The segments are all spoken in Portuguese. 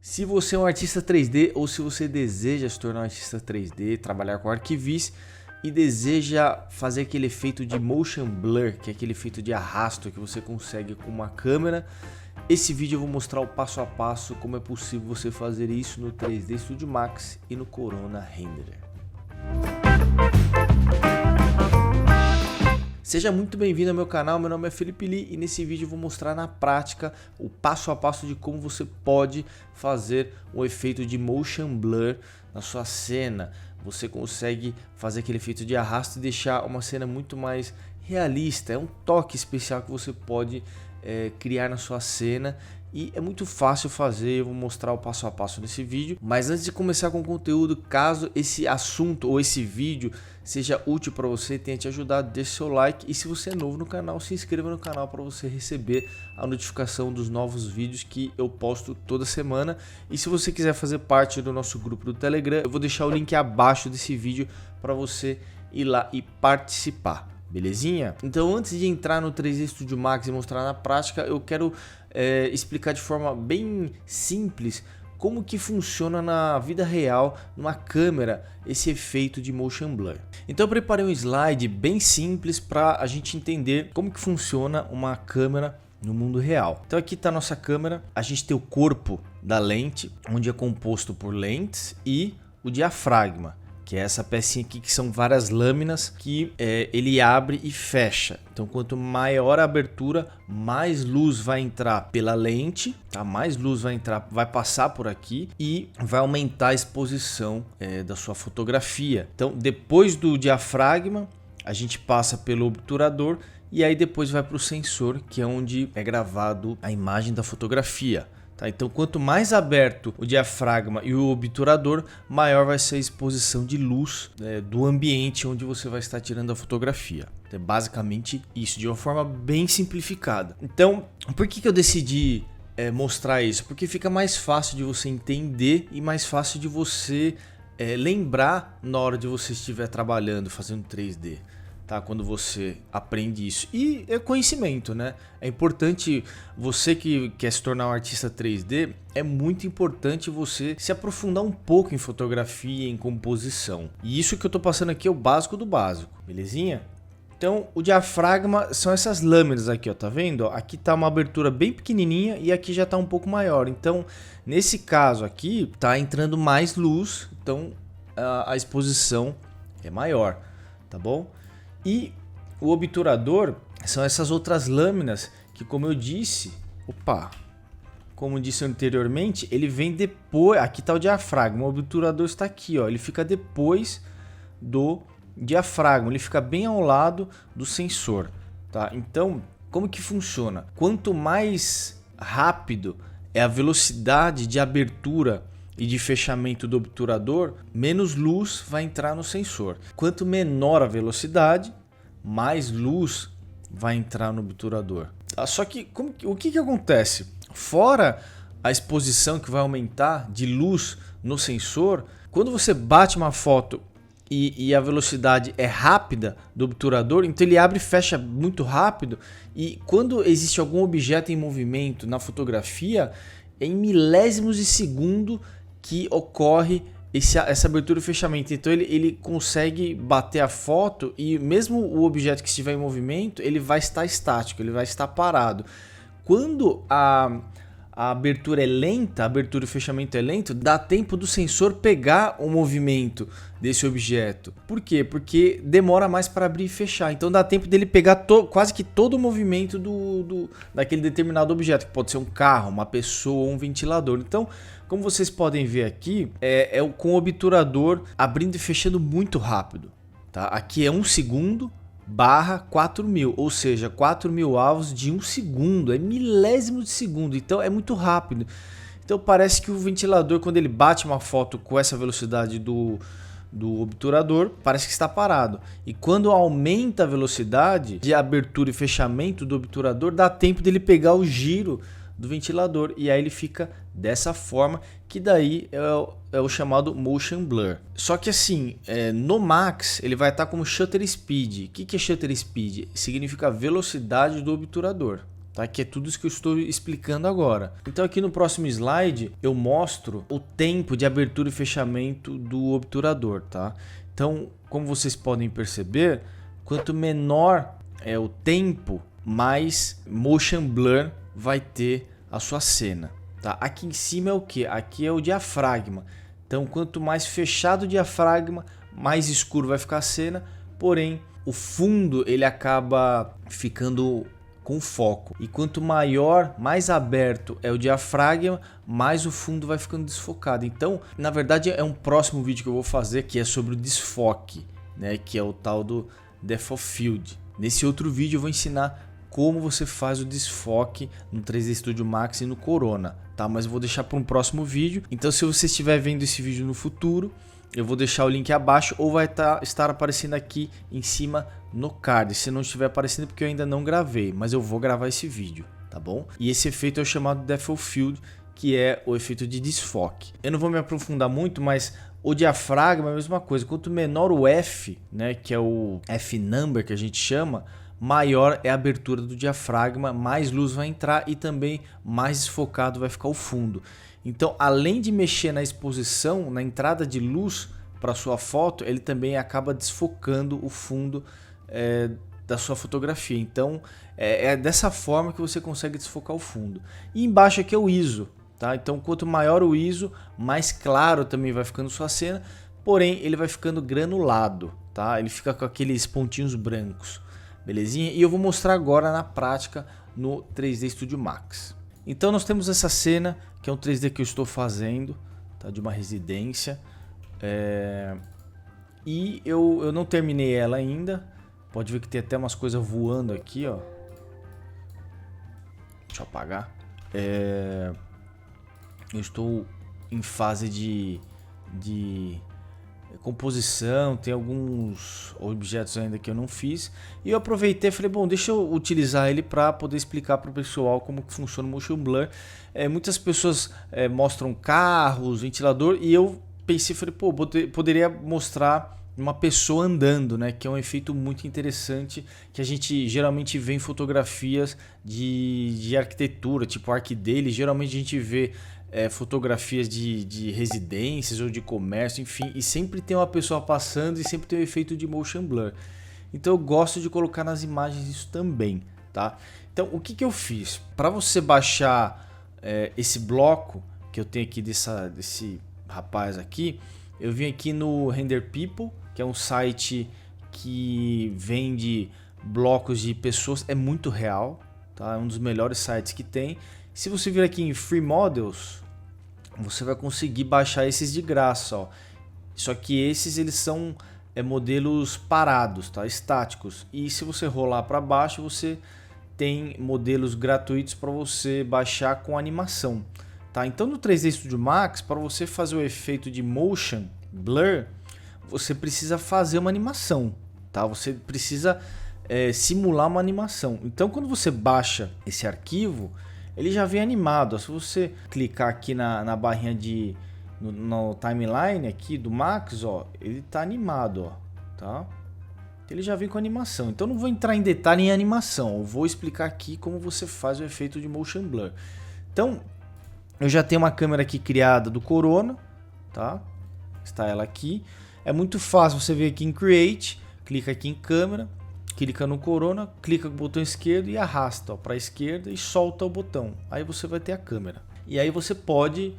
Se você é um artista 3D ou se você deseja se tornar um artista 3D, trabalhar com arquivis e deseja fazer aquele efeito de motion blur, que é aquele efeito de arrasto que você consegue com uma câmera, esse vídeo eu vou mostrar o passo a passo como é possível você fazer isso no 3D Studio Max e no Corona Renderer. Seja muito bem-vindo ao meu canal, meu nome é Felipe Lee e nesse vídeo eu vou mostrar na prática o passo a passo de como você pode fazer um efeito de motion blur na sua cena. Você consegue fazer aquele efeito de arrasto e deixar uma cena muito mais realista, é um toque especial que você pode criar na sua cena. E é muito fácil fazer, eu vou mostrar o passo a passo nesse vídeo. Mas antes de começar com o conteúdo, caso esse assunto ou esse vídeo seja útil para você, tenha te ajudado, deixe seu like. E se você é novo no canal, se inscreva no canal para você receber a notificação dos novos vídeos que eu posto toda semana. E se você quiser fazer parte do nosso grupo do Telegram, eu vou deixar o link abaixo desse vídeo para você ir lá e participar. Belezinha? Então antes de entrar no 3D Studio Max e mostrar na prática, eu quero explicar de forma bem simples como que funciona na vida real, numa câmera, esse efeito de motion blur. Então eu preparei um slide bem simples para a gente entender como que funciona uma câmera no mundo real. Então aqui está a nossa câmera, a gente tem o corpo da lente, onde é composto por lentes, e o diafragma, que é essa pecinha aqui que são várias lâminas que ele abre e fecha. Então quanto maior a abertura, mais luz vai entrar pela lente, tá? Mais luz vai entrar, vai passar por aqui e vai aumentar a exposição da sua fotografia. Então depois do diafragma, a gente passa pelo obturador e aí depois vai para o sensor, que é onde é gravado a imagem da fotografia. Então quanto mais aberto o diafragma e o obturador, maior vai ser a exposição de luz do ambiente onde você vai estar tirando a fotografia. É basicamente isso, de uma forma bem simplificada. Então, por que eu decidi mostrar isso? Porque fica mais fácil de você entender e mais fácil de você lembrar na hora de você estiver trabalhando, fazendo 3D. Tá, quando você aprende isso. E é conhecimento, né? É importante, você que quer se tornar um artista 3D, é muito importante você se aprofundar um pouco em fotografia, em composição. E isso que eu tô passando aqui é o básico do básico, belezinha? Então o diafragma são essas lâminas aqui, ó, tá vendo? Aqui tá uma abertura bem pequenininha e aqui já tá um pouco maior. Então nesse caso aqui tá entrando mais luz, então a exposição é maior, tá bom? E o obturador são essas outras lâminas que, como eu disse, como disse anteriormente, ele vem depois. Aqui está o diafragma, o obturador está aqui, ó, ele fica depois do diafragma, ele fica bem ao lado do sensor, tá? Então, como que funciona? Quanto mais rápido é a velocidade de abertura e de fechamento do obturador, menos luz vai entrar no sensor. Quanto menor a velocidade, mais luz vai entrar no obturador. Só que o que acontece? Fora a exposição que vai aumentar de luz no sensor, quando você bate uma foto e a velocidade é rápida do obturador, então ele abre e fecha muito rápido, e quando existe algum objeto em movimento na fotografia, é em milésimos de segundo que ocorre essa abertura e fechamento. Então ele consegue bater a foto e mesmo o objeto que estiver em movimento, ele vai estar estático, ele vai estar parado. Quando a abertura é lenta, a abertura e fechamento é lento, dá tempo do sensor pegar o movimento desse objeto. Por quê? Porque demora mais para abrir e fechar. Então dá tempo dele pegar quase que todo o movimento daquele determinado objeto, que pode ser um carro, uma pessoa ou um ventilador. Então, como vocês podem ver aqui, com o obturador abrindo e fechando muito rápido. Tá? Aqui é 1 segundo barra 4.000, ou seja, 4.000 alvos de 1 segundo, é milésimo de segundo, então é muito rápido. Então parece que o ventilador, quando ele bate uma foto com essa velocidade do obturador, parece que está parado. E quando aumenta a velocidade de abertura e fechamento do obturador, dá tempo dele pegar o giro do ventilador e aí ele fica dessa forma, que daí é o chamado motion blur. Só que assim, no Max ele vai estar como shutter speed. O que é shutter speed? Significa velocidade do obturador, tá? Que é tudo isso que eu estou explicando agora. Então aqui no próximo slide eu mostro o tempo de abertura e fechamento do obturador, tá? Então, como vocês podem perceber, quanto menor é o tempo, mais motion blur vai ter a sua cena, tá? Aqui em cima é o que? Aqui é o diafragma. Então, quanto mais fechado o diafragma, mais escuro vai ficar a cena, porém o fundo ele acaba ficando com foco. E quanto maior, mais aberto é o diafragma, mais o fundo vai ficando desfocado. Então, na verdade, é um próximo vídeo que eu vou fazer que é sobre o desfoque, né? Que é o tal do Depth of Field. Nesse outro vídeo eu vou ensinar como você faz o desfoque no 3D Studio Max e no Corona, tá? Mas eu vou deixar para um próximo vídeo. Então, se você estiver vendo esse vídeo no futuro, eu vou deixar o link abaixo ou vai estar aparecendo aqui em cima no card. Se não estiver aparecendo, porque eu ainda não gravei, mas eu vou gravar esse vídeo, tá bom? E esse efeito é o chamado Depth of Field, que é o efeito de desfoque. Eu não vou me aprofundar muito, mas o diafragma é a mesma coisa. Quanto menor o F, né, que é o F number que a gente chama, maior é a abertura do diafragma, mais luz vai entrar e também mais desfocado vai ficar o fundo. Então, além de mexer na exposição, na entrada de luz para sua foto, ele também acaba desfocando o fundo da sua fotografia. Então, é dessa forma que você consegue desfocar o fundo. E embaixo aqui é o ISO, tá? Então, quanto maior o ISO, mais claro também vai ficando sua cena, porém ele vai ficando granulado, tá? Ele fica com aqueles pontinhos brancos, belezinha? E eu vou mostrar agora na prática no 3D Studio Max. Então nós temos essa cena, que é um 3D que eu estou fazendo, tá? De uma residência. E eu não terminei ela ainda. Pode ver que tem até umas coisas voando aqui, ó. Deixa eu apagar. Eu estou em fase de composição, tem alguns objetos ainda que eu não fiz. E eu aproveitei e falei, bom, deixa eu utilizar ele para poder explicar para o pessoal como que funciona o Motion Blur. Muitas pessoas mostram carros, ventilador, e eu pensei, falei, pô, poderia mostrar uma pessoa andando, né? Que é um efeito muito interessante que a gente geralmente vê em fotografias de arquitetura, tipo Arcdale. Geralmente a gente vê fotografias de residências ou de comércio, enfim, e sempre tem uma pessoa passando e sempre tem o efeito de motion blur. Então eu gosto de colocar nas imagens isso também, tá? Então o que eu fiz? Para você baixar esse bloco que eu tenho aqui desse rapaz aqui, eu vim aqui no Render People, que é um site que vende blocos de pessoas, é muito real, tá? É um dos melhores sites que tem. Se você vir aqui em Free Models, você vai conseguir baixar esses de graça, ó. Só que esses eles são modelos parados, tá? Estáticos. E se você rolar para baixo, você tem modelos gratuitos para você baixar com animação, tá? Então no 3D Studio Max, para você fazer o efeito de motion blur, você precisa fazer uma animação, tá? Você precisa simular uma animação. Então quando você baixa esse arquivo, ele já vem animado. Se você clicar aqui na barrinha no timeline aqui do Max, ó, ele tá animado, ó, tá? Ele já vem com animação. Então não vou entrar em detalhe em animação. Eu vou explicar aqui como você faz o efeito de motion blur. Então eu já tenho uma câmera aqui criada do Corona, tá? Está ela aqui. É muito fácil. Você vem aqui em Create, clica aqui em câmera, clica no Corona, clica com o botão esquerdo e arrasta para a esquerda e solta o botão. Aí você vai ter a câmera. E aí você pode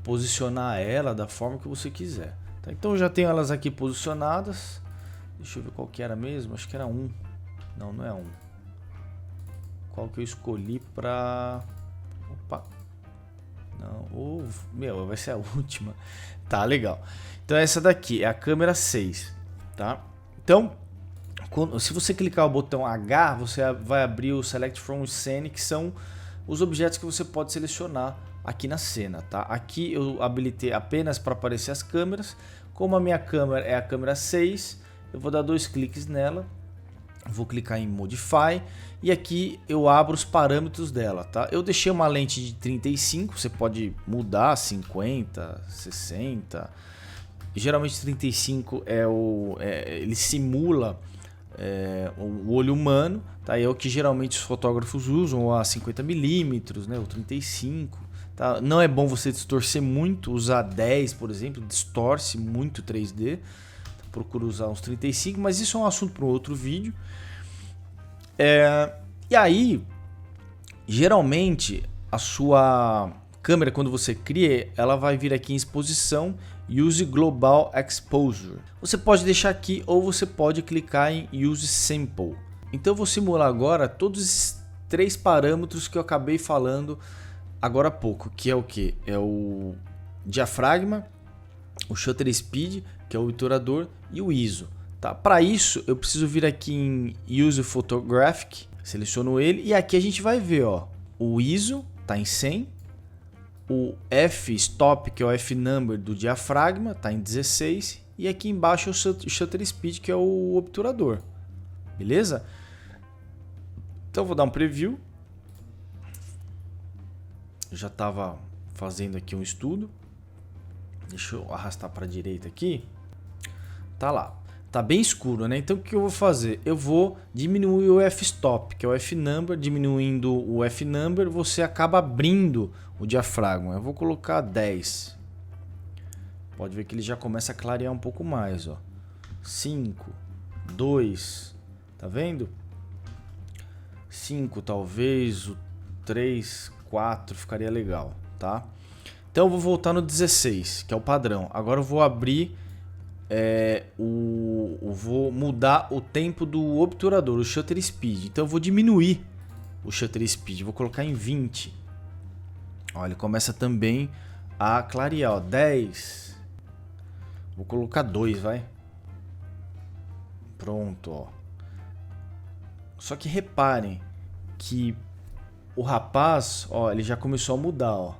posicionar ela da forma que você quiser. Tá? Então eu já tenho elas aqui posicionadas. Deixa eu ver qual que era mesmo. Acho que era 1. Não, não é 1. Qual que eu escolhi para... Opa. Não, meu, vai ser a última. Tá, legal. Então essa daqui é a câmera 6, tá? Então, se você clicar o botão H, você vai abrir o Select from Scene, que são os objetos que você pode selecionar aqui na cena, tá? Aqui eu habilitei apenas para aparecer as câmeras. Como a minha câmera é a câmera 6, eu vou dar 2 cliques nela, vou clicar em Modify e aqui eu abro os parâmetros dela, tá? Eu deixei uma lente de 35, você pode mudar 50, 60. Geralmente 35 ele simula o olho humano, tá? É o que geralmente os fotógrafos usam, a 50mm, né? Ou 35, tá? Não é bom você distorcer muito, usar 10, por exemplo, distorce muito 3D. Procura usar uns 35, mas isso é um assunto para um outro vídeo. E aí, geralmente, a sua câmera, quando você cria, ela vai vir aqui em exposição, Use Global Exposure. Você pode deixar aqui ou você pode clicar em Use Sample. Então eu vou simular agora todos esses 3 parâmetros que eu acabei falando agora há pouco, que é o que? É o diafragma, o shutter speed, que é o obturador, e o ISO. Tá? Para isso, eu preciso vir aqui em Use Photographic, seleciono ele, e aqui a gente vai ver, ó, o ISO está em 100, o f-stop, que é o f-number do diafragma, está em 16, e aqui embaixo é o shutter speed, que é o obturador. Beleza? Então eu vou dar um preview. Eu já estava fazendo aqui um estudo. Deixa eu arrastar para a direita aqui. Tá lá. Tá bem escuro, né? Então o que eu vou fazer? Eu vou diminuir o f-stop, que é o f-number. Diminuindo o f-number, você acaba abrindo o diafragma. Eu vou colocar 10. Pode ver que ele já começa a clarear um pouco mais, ó. 5, 2, tá vendo? 5 talvez, o 3, 4 ficaria legal, tá? Então eu vou voltar no 16, que é o padrão. Agora eu vou abrir, vou mudar o tempo do obturador, o shutter speed. Então eu vou diminuir o shutter speed, vou colocar em 20. Olha, ele começa também a clarear, ó, 10. Vou colocar 2, vai. Pronto, ó. Só que reparem que o rapaz, ó, ele já começou a mudar, ó.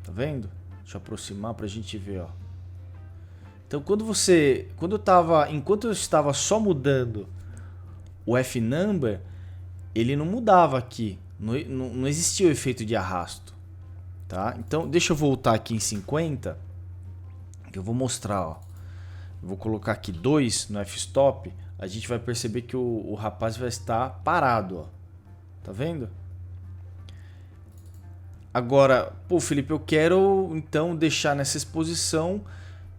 Tá vendo? Deixa eu aproximar pra gente ver, ó. Então enquanto eu estava só mudando o f-number, ele não mudava aqui, não existia o efeito de arrasto, tá? Então deixa eu voltar aqui em 50, que eu vou mostrar, ó. Eu vou colocar aqui 2 no f-stop, a gente vai perceber que o rapaz vai estar parado, ó. Tá vendo? Agora, pô, Felipe, eu quero então deixar nessa exposição,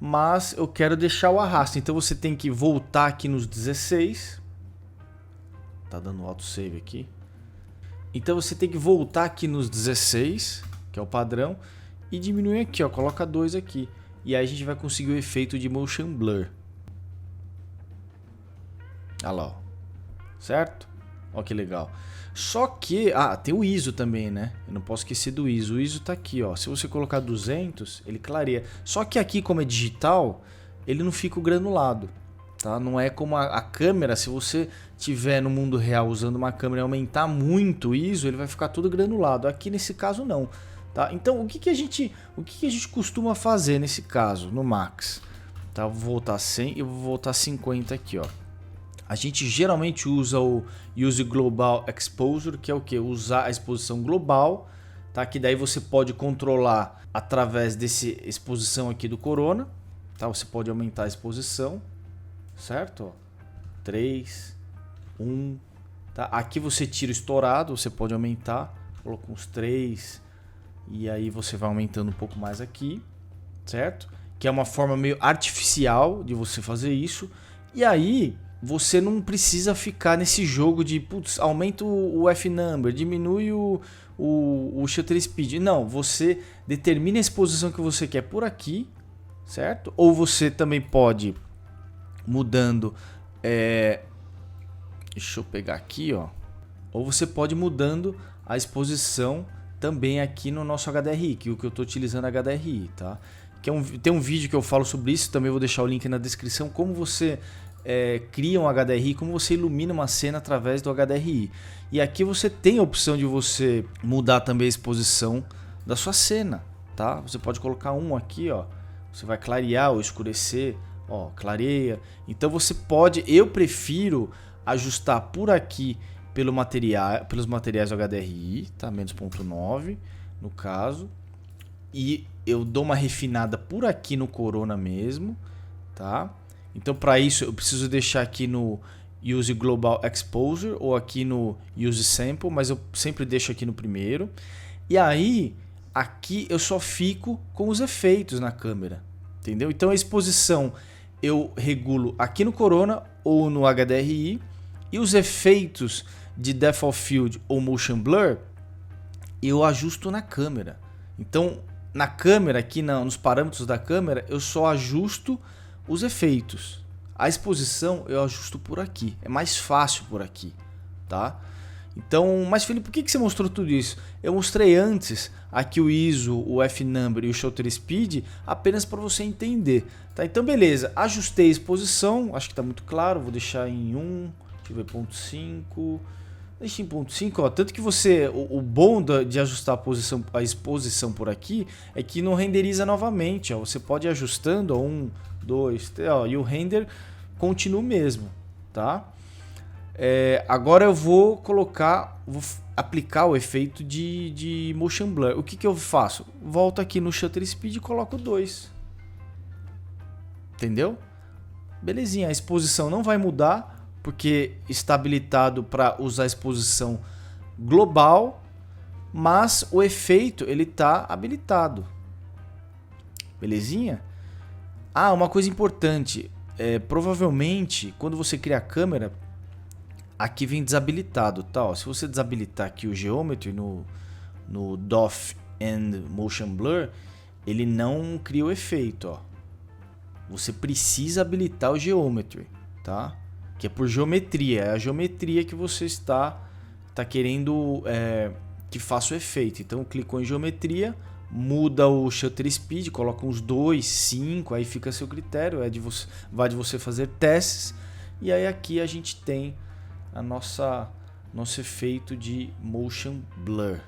mas eu quero deixar o arrasto. Então você tem que voltar aqui nos 16. Tá dando autosave aqui. Então você tem que voltar aqui nos 16, que é o padrão, e diminuir aqui, ó, coloca 2 aqui. E aí a gente vai conseguir o efeito de motion blur. Olha lá, ó. Certo? Olha que legal. Só que, tem o ISO também, né? Eu não posso esquecer do ISO. O ISO tá aqui, ó. Se você colocar 200, ele clareia. Só que aqui, como é digital, ele não fica granulado, tá? Não é como a câmera. Se você tiver no mundo real usando uma câmera e aumentar muito o ISO, ele vai ficar todo granulado. Aqui nesse caso não, tá? Então, o que a gente costuma fazer nesse caso, no Max? Tá? Eu vou voltar 100 e vou voltar 50 aqui, ó. A gente geralmente usa o Use Global Exposure, que é o que? Usar a exposição global, tá? Que daí você pode controlar através dessa exposição aqui do Corona, tá? Você pode aumentar a exposição, certo? Ó, 3, 1, tá? Aqui você tira o estourado, você pode aumentar, coloca uns 3, e aí você vai aumentando um pouco mais aqui, certo? Que é uma forma meio artificial de você fazer isso, e aí você não precisa ficar nesse jogo de, putz, aumenta o f-number, diminui o shutter speed. Não, você determina a exposição que você quer por aqui, certo? Ou você também pode mudando, deixa eu pegar aqui, ó. Ou você pode mudando a exposição também aqui no nosso HDRI, que é o que eu estou utilizando HDRI, tá? Tem um vídeo que eu falo sobre isso, também vou deixar o link na descrição, como você cria um HDRI, como você ilumina uma cena através do HDRI. E aqui você tem a opção de você mudar também a exposição da sua cena, tá? Você pode colocar um aqui, ó. Você vai clarear ou escurecer, ó, clareia. Então você pode, eu prefiro ajustar por aqui pelos materiais do HDRI, tá? Menos 0.9 no caso. E eu dou uma refinada por aqui no Corona mesmo, tá? Então para isso eu preciso deixar aqui no Use Global Exposure ou aqui no Use Sample, mas eu sempre deixo aqui no primeiro. E aí, aqui eu só fico com os efeitos na câmera, entendeu? Então a exposição eu regulo aqui no Corona ou no HDRI e os efeitos de Depth of Field ou Motion Blur eu ajusto na câmera. Então na câmera, aqui nos parâmetros da câmera, eu só ajusto os efeitos. A exposição eu ajusto por aqui, é mais fácil por aqui, tá? Então, mas Felipe, por que você mostrou tudo isso? Eu mostrei antes aqui o ISO, o F-Number e o Shutter Speed apenas para você entender, tá? Então beleza, ajustei a exposição, acho que está muito claro, vou deixar em 1, deixa eu ver, 0.5, deixa em 0.5, ó, tanto que você, o bom de ajustar a exposição por aqui é que não renderiza novamente, ó, você pode ir ajustando, ó, 1, 2, 3, ó, e o render continua o mesmo, tá? Agora eu vou aplicar o efeito de Motion Blur. O que eu faço? Volto aqui no Shutter Speed e coloco 2. Entendeu? Belezinha, a exposição não vai mudar, porque está habilitado para usar a exposição global, mas o efeito ele está habilitado. Belezinha? Ah, uma coisa importante, provavelmente quando você cria a câmera, aqui vem desabilitado, tá? Ó, se você desabilitar aqui o Geometry no DOF and Motion Blur, ele não cria o efeito, ó. Você precisa habilitar o Geometry, tá? Que é por geometria, é a geometria que você está querendo que faça o efeito. Então clicou em geometria, muda o Shutter Speed, coloca uns 2, 5, aí fica a seu critério, vai de você fazer testes. E aí aqui a gente tem nosso efeito de Motion Blur.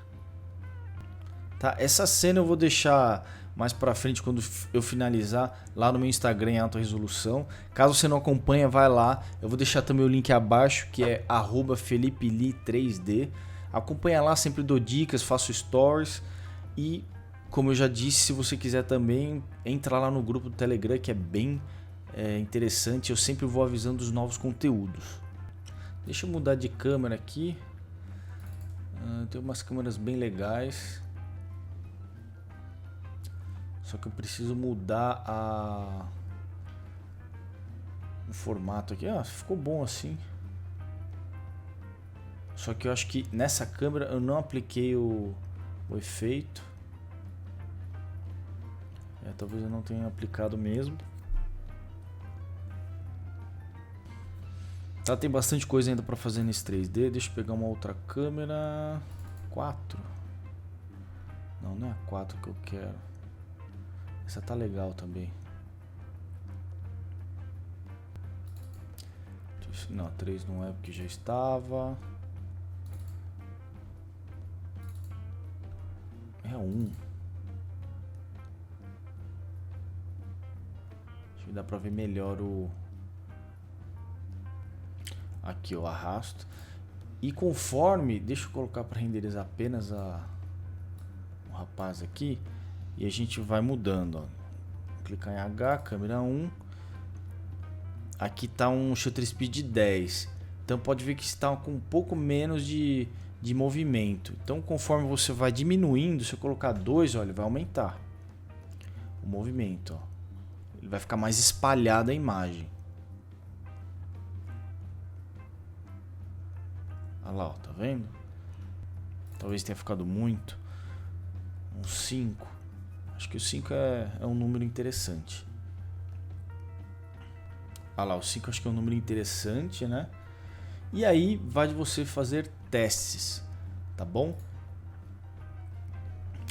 Tá? Essa cena eu vou deixar mais para frente quando eu finalizar lá no meu Instagram em alta resolução. Caso você não acompanha, vai lá. Eu vou deixar também o link abaixo, que é @FelipeLi3D. Acompanha lá, sempre dou dicas, faço stories. E como eu já disse, se você quiser também, entra lá no grupo do Telegram, que é bem interessante. Eu sempre vou avisando dos novos conteúdos. Deixa eu mudar de câmera aqui. Tem umas câmeras bem legais. Só que eu preciso mudar o formato aqui. Ficou bom assim. Só que eu acho que nessa câmera eu não apliquei o efeito. Talvez eu não tenha aplicado mesmo. Tá, tem bastante coisa ainda para fazer nesse 3D. Deixa eu pegar uma outra câmera. 4. Não é a 4 que eu quero. Essa tá legal também. Não, 3 não é porque já estava. É 1. Acho que dá pra ver melhor o... Aqui eu arrasto. E conforme... Deixa eu colocar para renderizar apenas o rapaz aqui. E a gente vai mudando, ó. Clicar em H, câmera 1. Aqui está um Shutter Speed 10. Então pode ver que está com um pouco menos de movimento. Então conforme você vai diminuindo, se eu colocar 2, ó, ele vai aumentar o movimento, ó. Ele vai ficar mais espalhada a imagem. Olha lá, ó, tá vendo? Talvez tenha ficado muito. Um 5. Acho que o 5 é um número interessante. Olha lá, o 5 acho que é um número interessante, né? E aí vai de você fazer testes, tá bom?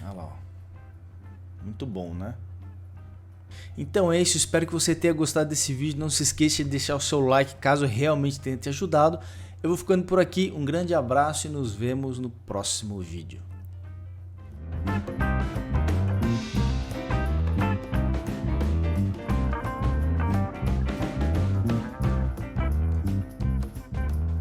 Olha lá, ó. Muito bom, né? Então é isso, espero que você tenha gostado desse vídeo. Não se esqueça de deixar o seu like caso realmente tenha te ajudado. Eu vou ficando por aqui, um grande abraço e nos vemos no próximo vídeo.